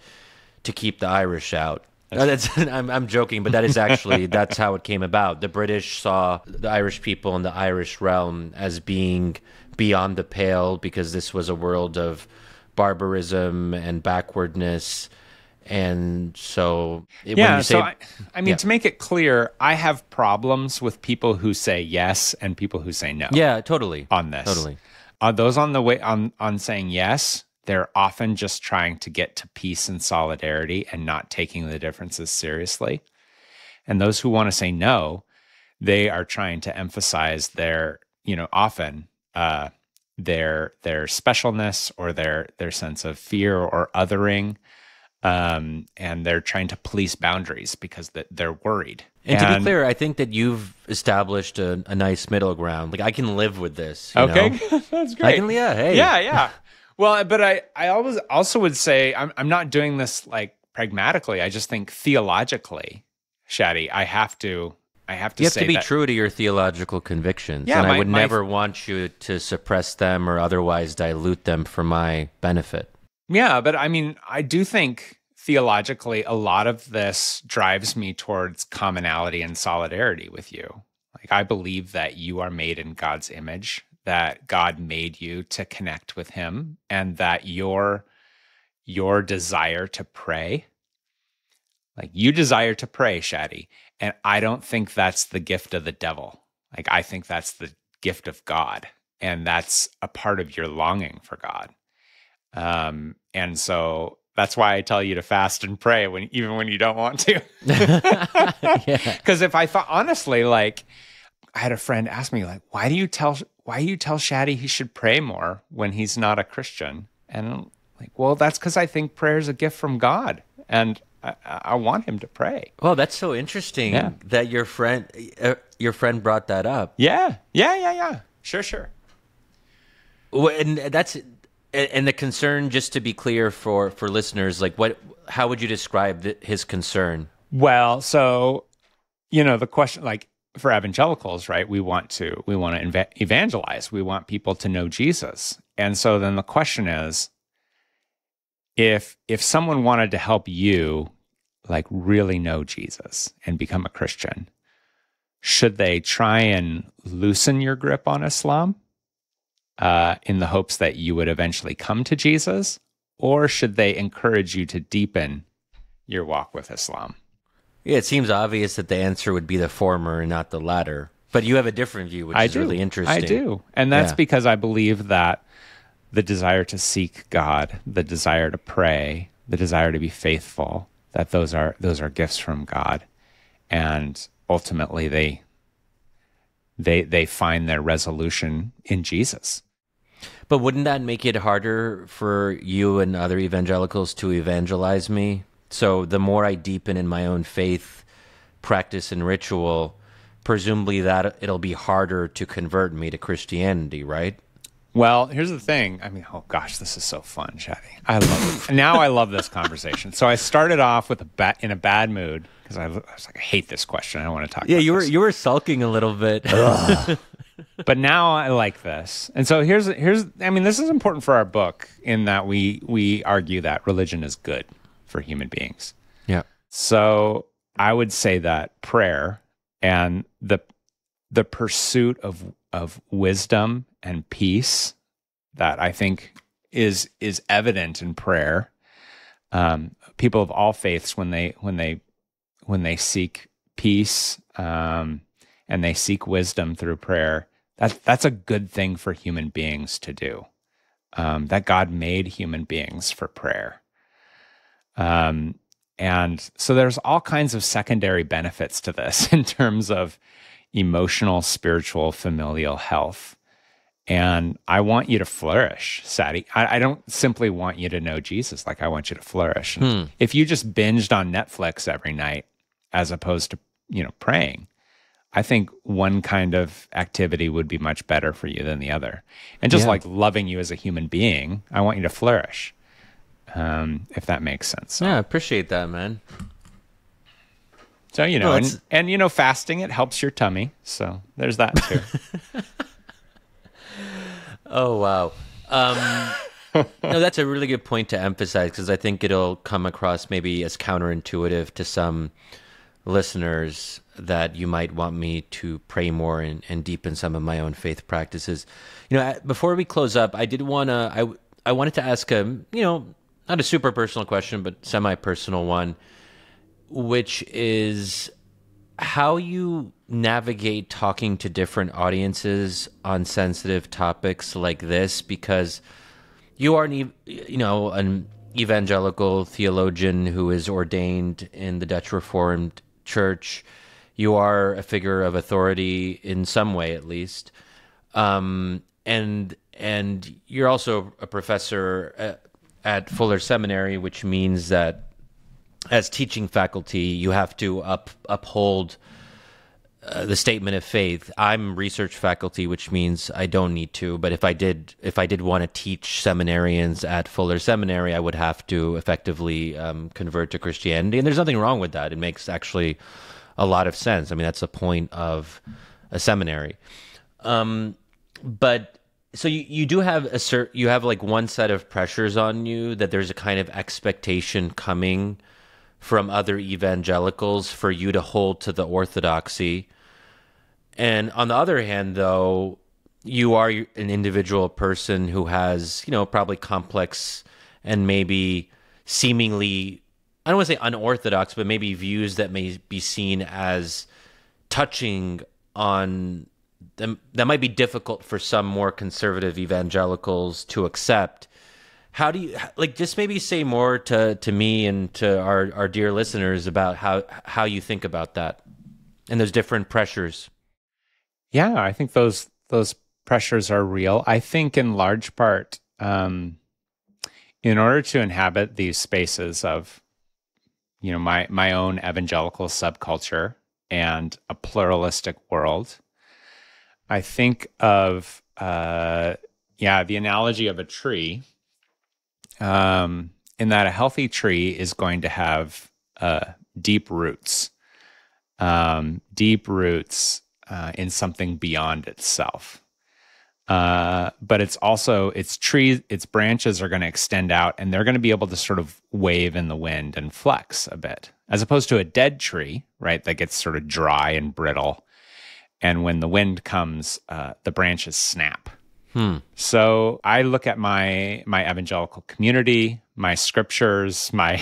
to keep the Irish out. I'm joking, but that is actually, that's how it came about. The British saw the Irish people in the Irish realm as being beyond the pale because this was a world of barbarism and backwardness. And so, to make it clear, I have problems with people who say yes and people who say no. Yeah, totally. On this, totally. Those on the way on saying yes, they're often just trying to get to peace and solidarity and not taking the differences seriously. And those who want to say no, they are trying to emphasize their, often their specialness or their sense of fear or othering. And they're trying to police boundaries because they're worried. And to be clear, I think that you've established a nice middle ground. Like, I can live with this. You know? That's great. Hey. Yeah. Well, but I always also would say I'm not doing this like pragmatically. I just think theologically, Shadi, I have to you have say to be that, true to your theological convictions. Yeah, and I would never want you to suppress them or otherwise dilute them for my benefit. Yeah, but I mean, I do think theologically a lot of this drives me towards commonality and solidarity with you. Like, I believe that you are made in God's image, that God made you to connect with him, and that your desire to pray, like you desire to pray, Shadi, and I don't think that's the gift of the devil. Like, I think that's the gift of God, and that's a part of your longing for God. And so that's why I tell you to fast and pray even when you don't want to. Because if I thought, honestly, like, I had a friend ask me, like, why do you tell Shadi he should pray more when he's not a Christian? And I'm like, well, that's because I think prayer is a gift from God, and I want him to pray. Well, that's so interesting that your friend brought that up. Yeah. Sure. And the concern, just to be clear for listeners, like how would you describe his concern? Well, so, the question, like, for evangelicals, right? We want to evangelize. We want people to know Jesus. And so then the question is, if someone wanted to help you, like, really know Jesus and become a Christian, should they try and loosen your grip on Islam? In the hopes that you would eventually come to Jesus, or should they encourage you to deepen your walk with Islam? Yeah, it seems obvious that the answer would be the former and not the latter. But you have a different view, which is really interesting. I do. And that's because I believe that the desire to seek God, the desire to pray, the desire to be faithful, that those are gifts from God. And ultimately they find their resolution in Jesus. But wouldn't that make it harder for you and other evangelicals to evangelize me? So the more I deepen in my own faith, practice, and ritual, presumably that it'll be harder to convert me to Christianity, right? Well, here's the thing. I mean, oh gosh, this is so fun, Shadi. I love it. Now I love this conversation. So I started off with in a bad mood because I was like, I hate this question. I don't want to talk about this. You were sulking a little bit. But now I like this. And so here's I mean, this is important for our book in that we argue that religion is good for human beings. Yeah. So I would say that prayer and the pursuit of wisdom and peace that I think is evident in prayer. People of all faiths, when they seek peace and they seek wisdom through prayer, that's a good thing for human beings to do. That God made human beings for prayer. And so there's all kinds of secondary benefits to this in terms of emotional, spiritual, familial health. And I want you to flourish, Shadi. I don't simply want you to know Jesus. Like, I want you to flourish. If you just binged on Netflix every night as opposed to, praying, I think one kind of activity would be much better for you than the other. And just like loving you as a human being, I want you to flourish, if that makes sense. So, Yeah, I appreciate that, man. So, fasting, it helps your tummy. So there's that too. Oh, wow. No, that's a really good point to emphasize, because I think it'll come across maybe as counterintuitive to some listeners that you might want me to pray more and deepen some of my own faith practices. Before we close up, I did want to, I wanted to ask not a super personal question, but semi-personal one, which is how you navigate talking to different audiences on sensitive topics like this, because you are an evangelical theologian who is ordained in the Dutch Reformed Church. You are a figure of authority in some way, at least, and you're also a professor at Fuller Seminary, which means that as teaching faculty, you have to uphold the statement of faith. I'm research faculty, which means I don't need to. But if I did want to teach seminarians at Fuller Seminary, I would have to effectively convert to Christianity. And there's nothing wrong with that. It makes actually a lot of sense. I mean, that's the point of a seminary. But so you do have you have like one set of pressures on you, that there's a kind of expectation coming from other evangelicals for you to hold to the orthodoxy. And on the other hand, though, you are an individual person who has, probably complex and maybe seemingly, I don't want to say unorthodox, but maybe views that may be seen as touching on them, that might be difficult for some more conservative evangelicals to accept. How do you, just maybe say more to me and to our dear listeners about how you think about that and those different pressures? Yeah, I think those pressures are real. I think in large part, in order to inhabit these spaces of, my own evangelical subculture and a pluralistic world, I think of, the analogy of a tree. In that a healthy tree is going to have deep roots in something beyond itself. But it's also, its branches are going to extend out, and they're going to be able to sort of wave in the wind and flex a bit, as opposed to a dead tree, right, that gets sort of dry and brittle. And when the wind comes, the branches snap. So I look at my evangelical community, my scriptures, my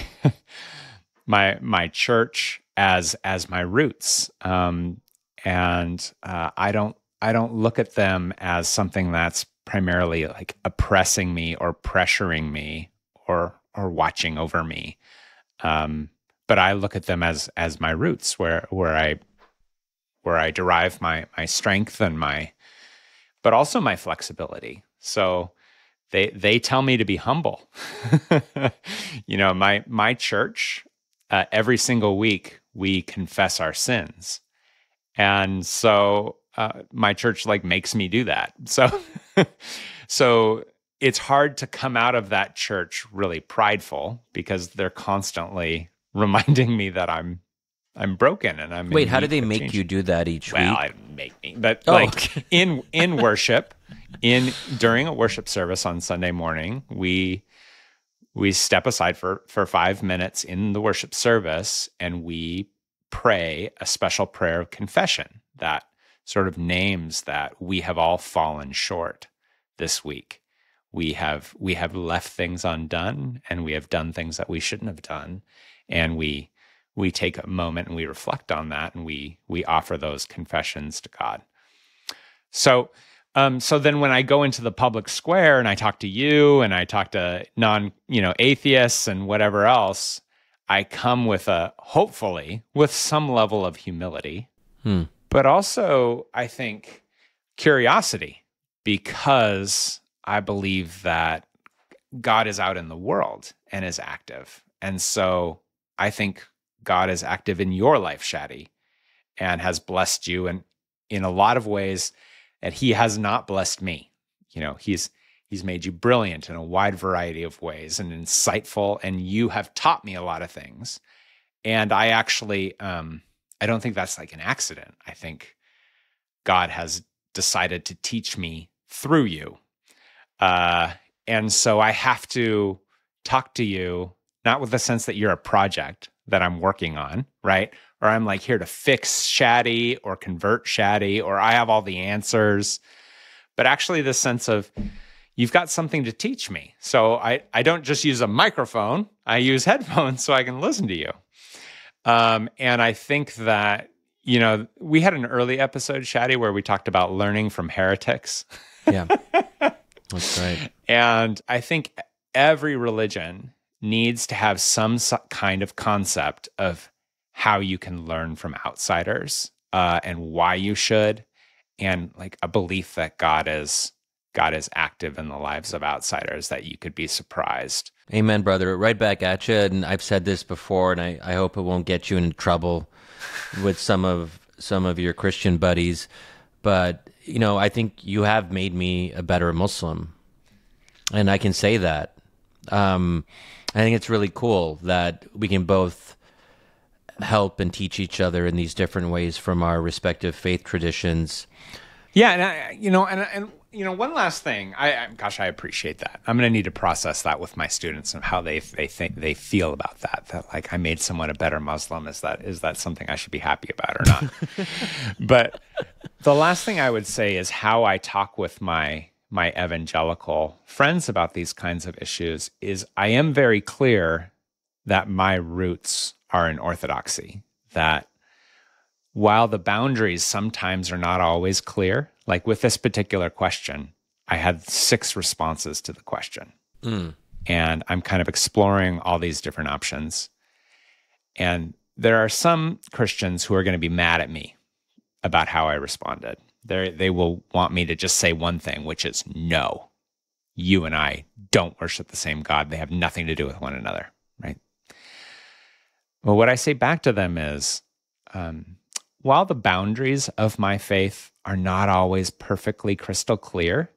my church as my roots, and I don't look at them as something that's primarily like oppressing me or pressuring me or watching over me, but I look at them as my roots, where I derive my strength and but also my flexibility. So they tell me to be humble. My church, every single week we confess our sins. And so my church makes me do that. So it's hard to come out of that church really prideful, because they're constantly reminding me that I'm I'm broken, and I'm Wait, in how do need they of make change. you do that each Well, week? I didn't make me, but Okay. in worship, during a worship service on Sunday morning, we step aside for 5 minutes in the worship service, and we pray a special prayer of confession that sort of names that we have all fallen short this week. We have left things undone, and we have done things that we shouldn't have done, and we take a moment and we reflect on that, and we offer those confessions to God. So then when I go into the public square and I talk to you and I talk to atheists and whatever else, I come with hopefully with some level of humility, but also I think curiosity, because I believe that God is out in the world and is active. And so I think God is active in your life, Shadi, and has blessed you in a lot of ways that he has not blessed me. He's made you brilliant in a wide variety of ways and insightful, and you have taught me a lot of things. And I actually, I don't think that's like an accident. I think God has decided to teach me through you. And so I have to talk to you, not with the sense that you're a project that I'm working on, right? Or I'm like here to fix Shadi or convert Shadi, or I have all the answers, but actually the sense of you've got something to teach me. So I don't just use a microphone, I use headphones so I can listen to you. And I think that, we had an early episode, Shadi, where we talked about learning from heretics. Yeah, that's right. And I think every religion needs to have some kind of concept of how you can learn from outsiders, and why you should, and like a belief that God is active in the lives of outsiders, that you could be surprised. Amen, brother. Right back at you. And I've said this before, and I hope it won't get you into trouble with some of your Christian buddies. But, I think you have made me a better Muslim. And I can say that. I think it's really cool that we can both help and teach each other in these different ways from our respective faith traditions. Yeah, and one last thing. I appreciate that. I'm going to need to process that with my students and how they feel about that. That like I made someone a better Muslim. Is that something I should be happy about or not? But the last thing I would say is how I talk with my evangelical friends about these kinds of issues is I am very clear that my roots are in orthodoxy, that while the boundaries sometimes are not always clear, like with this particular question, I had 6 responses to the question. And I'm kind of exploring all these different options. And there are some Christians who are going to be mad at me about how I responded. They will want me to just say one thing, which is no, you and I don't worship the same God. They have nothing to do with one another, right? Well, what I say back to them is, while the boundaries of my faith are not always perfectly crystal clear,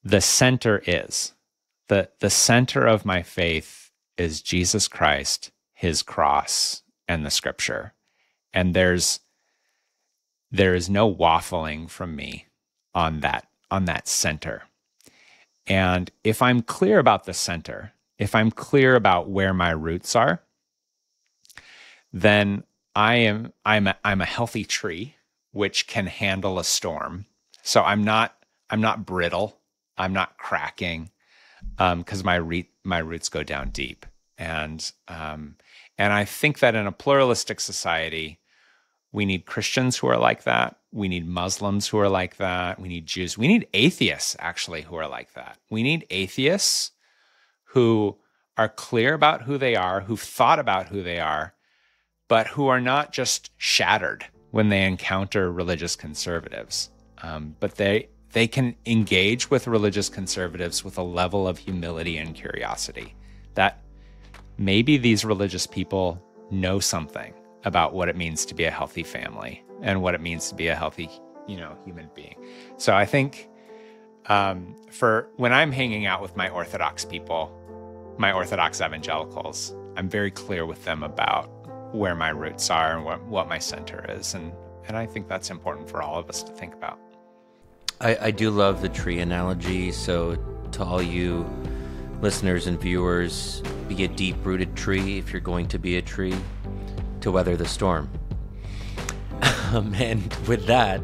the center is. The center of my faith is Jesus Christ, his cross, and the scripture. And there is no waffling from me on that center. And if I'm clear about the center, if I'm clear about where my roots are, then I'm a healthy tree which can handle a storm. So I'm not brittle. I'm not cracking, because my roots go down deep. And I think that in a pluralistic society, we need Christians who are like that. We need Muslims who are like that. We need Jews. We need atheists, actually, who are like that. We need atheists who are clear about who they are, who've thought about who they are, but who are not just shattered when they encounter religious conservatives. But they can engage with religious conservatives with a level of humility and curiosity that maybe these religious people know something about what it means to be a healthy family and what it means to be a healthy, human being. So I think for when I'm hanging out with my Orthodox people, my Orthodox evangelicals, I'm very clear with them about where my roots are and what my center is. And I think that's important for all of us to think about. I do love the tree analogy. So to all you listeners and viewers, be a deep-rooted tree if you're going to be a tree to weather the storm. And with that,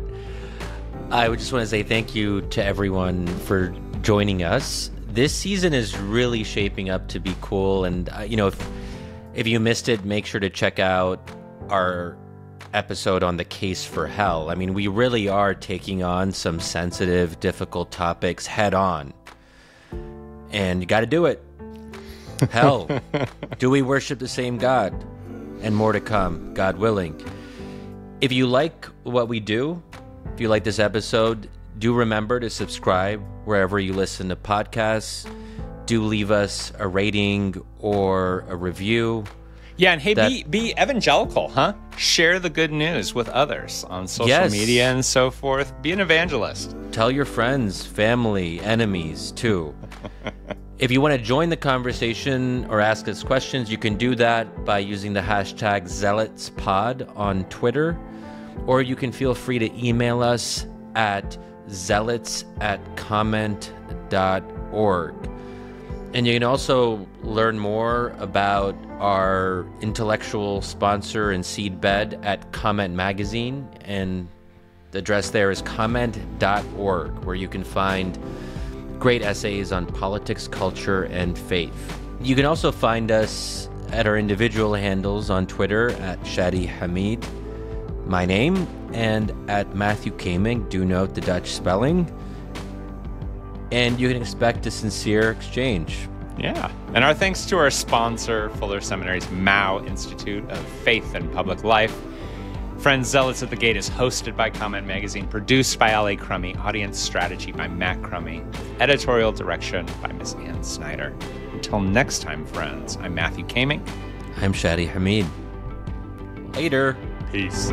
I would just want to say thank you to everyone for joining us. This season is really shaping up to be cool. And, if you missed it, make sure to check out our episode on the case for hell. I mean, we really are taking on some sensitive, difficult topics head on. And you got to do it. Hell, do we worship the same God? And more to come, God willing. If you like what we do, if you like this episode, do remember to subscribe wherever you listen to podcasts. Do leave us a rating or a review. Yeah, and hey, be evangelical, huh? Share the good news with others on social media and so forth. Be an evangelist. Tell your friends, family, enemies, too. If you want to join the conversation or ask us questions, you can do that by using the hashtag ZealotsPod on Twitter, or you can feel free to email us at zealots@comment.org. And you can also learn more about our intellectual sponsor and seedbed at Comment Magazine, and the address there is comment.org, where you can find great essays on politics, culture, and faith. You can also find us at our individual handles on Twitter at Shadi Hamid, my name, and at Matthew Kaemingk. Do note the Dutch spelling. And you can expect a sincere exchange. Yeah. And our thanks to our sponsor, Fuller Seminary's Mao Institute of Faith and Public Life. Friends, Zealots at the Gate is hosted by Comment Magazine, produced by L.A. Crummy, audience strategy by Matt Crummy, editorial direction by Miss Ann Snyder. Until next time, friends, I'm Matthew Kaemingk. I'm Shadi Hamid. Later. Peace.